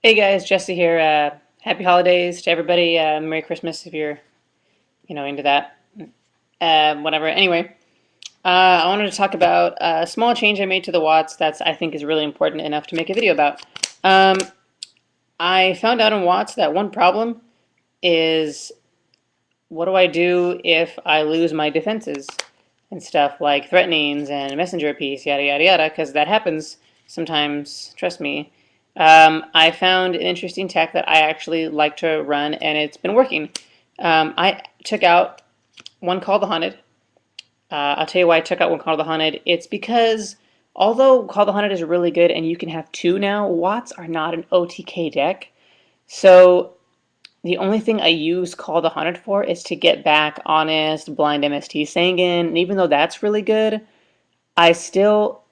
Hey guys, Jesse here. Happy holidays to everybody. Merry Christmas if you're, into that. Whatever. Anyway, I wanted to talk about a small change I made to the Watts that's I think is really important enough to make a video about. Um, I found out in Watts that one problem is what do I do if I lose my defenses and stuff like threatenings and messenger piece, yada yada yada, because that happens sometimes. Trust me. I found an interesting tech that I actually like to run, and it's been working. I took out one called the Haunted. I'll tell you why I took out one called the Haunted. It's because although Call the Haunted is really good, and you can have two now, Watts are not an OTK deck. So the only thing I use Call the Haunted for is to get back Honest, Blind MST Sanguine, and even though that's really good, I still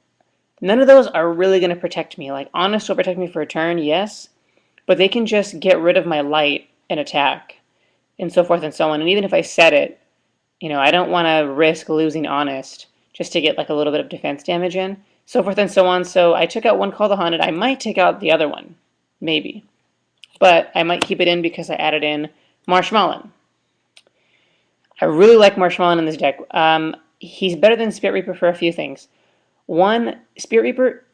none of those are really going to protect me. Like Honest will protect me for a turn, yes, but they can just get rid of my light and attack, and so forth and so on. And even if I set it, I don't want to risk losing Honest just to get like a little bit of defense damage in, so forth and so on. So I took out one Call the Haunted. I might take out the other one, maybe, but I might keep it in because I added in Marshmallow. I really like Marshmallow in this deck. He's better than Spirit Reaper for a few things. One, Spirit Reaper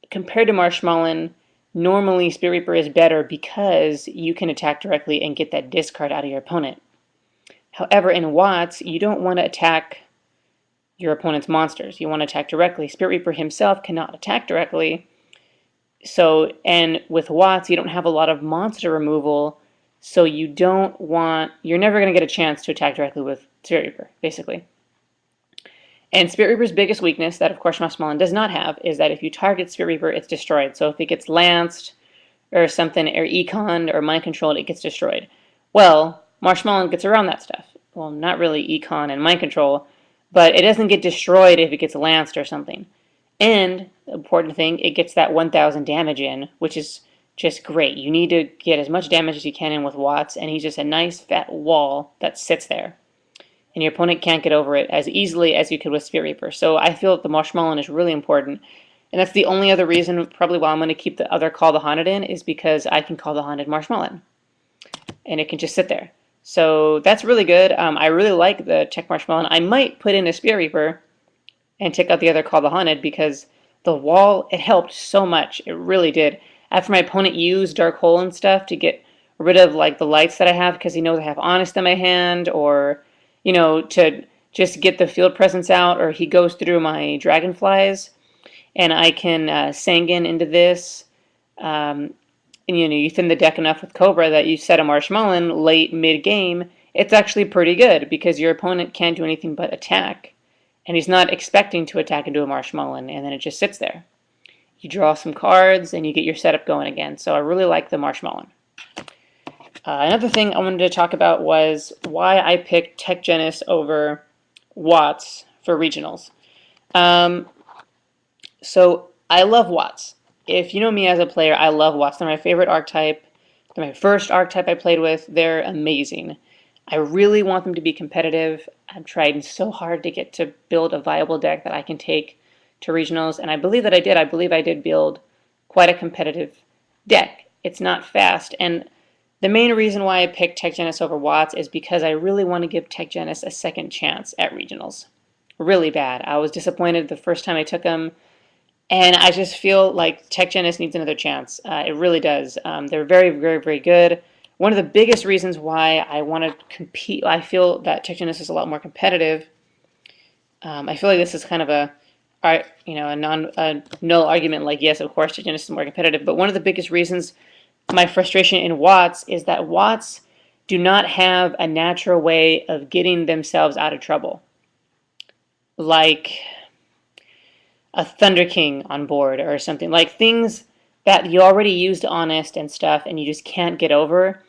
compared to Marshmallow, normally Spirit Reaper is better because you can attack directly and get that discard out of your opponent. However, in Watts, you don't want to attack your opponent's monsters. You want to attack directly. Spirit Reaper himself cannot attack directly. So, and with Watts, you don't have a lot of monster removal, so you're never going to get a chance to attack directly with Spirit Reaper, basically. And Spirit Reaper's biggest weakness, that of course Marshmallow does not have, is that if you target Spirit Reaper, it's destroyed. So if it gets lanced or something, or econned or mind controlled, it gets destroyed. Well, Marshmallow gets around that stuff. Well, not really econ and mind control, but it doesn't get destroyed if it gets lanced or something. And the important thing, it gets that 1,000 damage in, which is just great. You need to get as much damage as you can in with Watts, and he's just a nice fat wall that sits there. And your opponent can't get over it as easily as you could with Spirit Reaper. So I feel that the Marshmallow is really important. And that's the only other reason probably why I'm going to keep the other Call the Haunted in is because I can Call the Haunted Marshmallow. And it can just sit there. So that's really good. I really like the Tech Marshmallow. I might put in a Spirit Reaper and take out the other Call the Haunted because the wall, it helped so much. It really did. After my opponent used Dark Hole and stuff to get rid of like the lights that I have because he knows I have Honest in my hand, or to just get the field presence out, or he goes through my Dragonflies and I can Sanguine into this. And you thin the deck enough with Cobra that you set a Marshmallow late mid game, it's actually pretty good because your opponent can't do anything but attack. And he's not expecting to attack into a Marshmallow, and then it just sits there. You draw some cards and you get your setup going again. So I really like the Marshmallow. Another thing I wanted to talk about was why I picked Tech Genis over Watts for regionals. Um, so I love Watts. If you know me as a player, I love Watts. They're my favorite archetype. They're my first archetype I played with. They're amazing. I really want them to be competitive. I've tried so hard to get to build a viable deck that I can take to regionals, and I believe that I did. I believe I did build quite a competitive deck. It's not fast, and the main reason why I picked Tech Genis over Watts is because I really want to give Tech Genis a second chance at regionals. Really bad. I was disappointed the first time I took him. And I just feel like Tech Genis needs another chance. It really does. They're very, very, very good. One of the biggest reasons why I want to compete, I feel that Tech Genis is a lot more competitive. I feel like this is kind of a null argument. Like, yes, of course, Tech Genis is more competitive. But one of the biggest reasons my frustration in Watts is that Watts do not have a natural way of getting themselves out of trouble. Like a Thunder King on board or something, like things that you already used Honest and stuff and you just can't get over.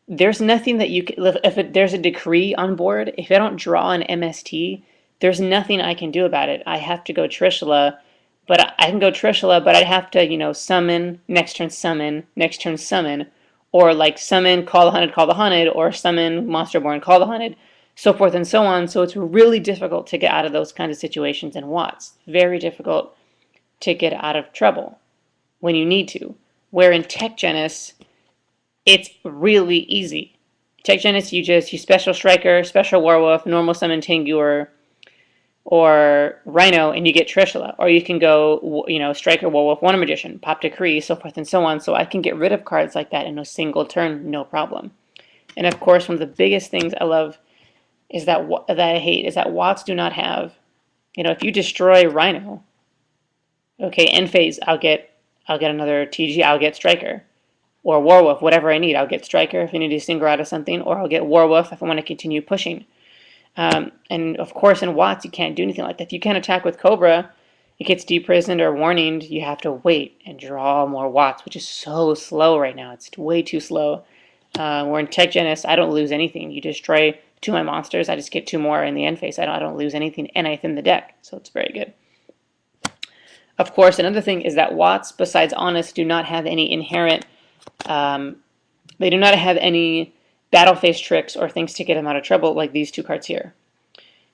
There's nothing that you can, there's a decree on board, if I don't draw an MST, there's nothing I can do about it. I have to go Trishula, but I can go Trishula, but I'd have to, summon, next turn summon, next turn summon, or like summon, call the Haunted, or summon Monsterborn, call the Haunted, so forth and so on. So it's really difficult to get out of those kinds of situations in Watts. Very difficult to get out of trouble when you need to. Where in Tech Genis, it's really easy. Tech Genis, you special striker, special werewolf, normal summon Tengu or Rhino, and you get Trishula. Or you can go, striker, werewolf, wonder magician, pop decree, so forth and so on. So I can get rid of cards like that in a single turn, no problem. And of course, one of the biggest things I love is that I hate is that Watts do not have. If you destroy Rhino, okay, end phase, I'll get another TG, I'll get striker. Or Warwolf, whatever I need. I'll get striker if I need to single out of something, or I'll get Warwolf if I want to continue pushing. And of course, in Watts, you can't do anything like that. If you can't attack with Cobra, it gets deprisoned or warninged. You have to wait and draw more Watts, which is so slow right now. It's way too slow. Where in Tech Genis, I don't lose anything. You destroy 2 of my monsters, I just get 2 more in the end phase. I don't lose anything, and I thin the deck, so it's very good. Of course, another thing is that Watts, besides Honest, do not have any inherent. They do not have any battle phase tricks or things to get them out of trouble like these 2 cards here.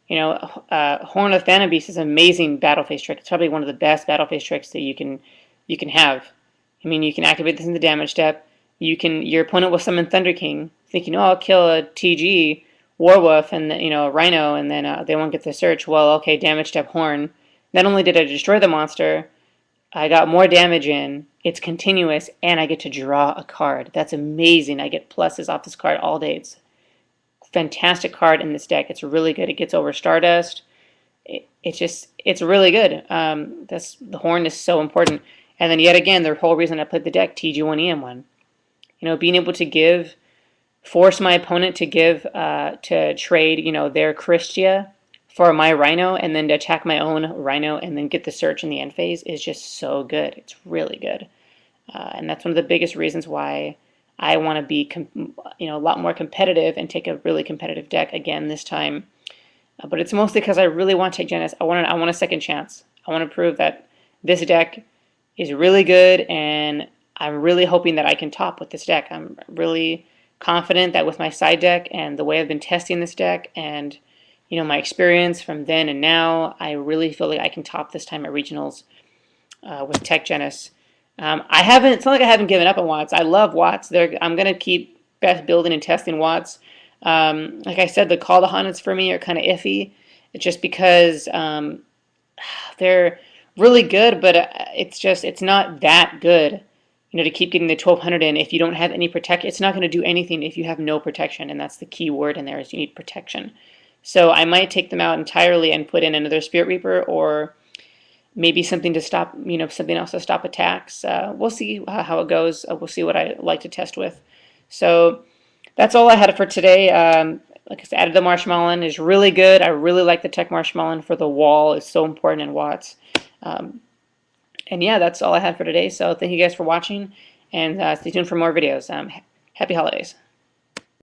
Horn of Phantom Beast is an amazing battle phase trick. It's probably one of the best battle phase tricks that you can have. I mean, you can activate this in the damage step. Your opponent will summon Thunder King, thinking, oh, I'll kill a TG, Warwolf, and a Rhino, and then they won't get the search. Well, okay, damage step Horn. Not only did I destroy the monster, I got more damage in, it's continuous, and I get to draw a card. That's amazing. I get pluses off this card all day. It's a fantastic card in this deck. It's really good. It gets over Stardust. It's really good. The Horn is so important. And then yet again, the whole reason I played the deck, TG1, EM1. Being able to force my opponent to trade, their Christia for my Rhino, and then to attack my own Rhino and then get the search in the end phase is just so good. It's really good. And that's one of the biggest reasons why I want to be a lot more competitive and take a really competitive deck again this time. But it's mostly because I really want to take Genis. I want a second chance. I want to prove that this deck is really good, and I'm really hoping that I can top with this deck. I'm really confident that with my side deck and the way I've been testing this deck and my experience from then and now, I really feel like I can top this time at regionals with Tech Genis. It's not like I haven't given up on Watts. I love Watts. I'm going to keep best building and testing Watts. Like I said, the Call to Hunteds for me are kind of iffy. It's just because they're really good, but it's not that good. To keep getting the 1200 in if you don't have any protection. It's not going to do anything if you have no protection, and that's the key word in there is you need protection. So I might take them out entirely and put in another Spirit Reaper or maybe something to stop, something else to stop attacks. We'll see how it goes. We'll see what I like to test with. So that's all I had for today. Like I said, added the Marshmallow is really good. I really like the Tech Marshmallow for the wall. It's so important in Watts. And yeah, that's all I had for today. So thank you guys for watching, and stay tuned for more videos. Happy holidays.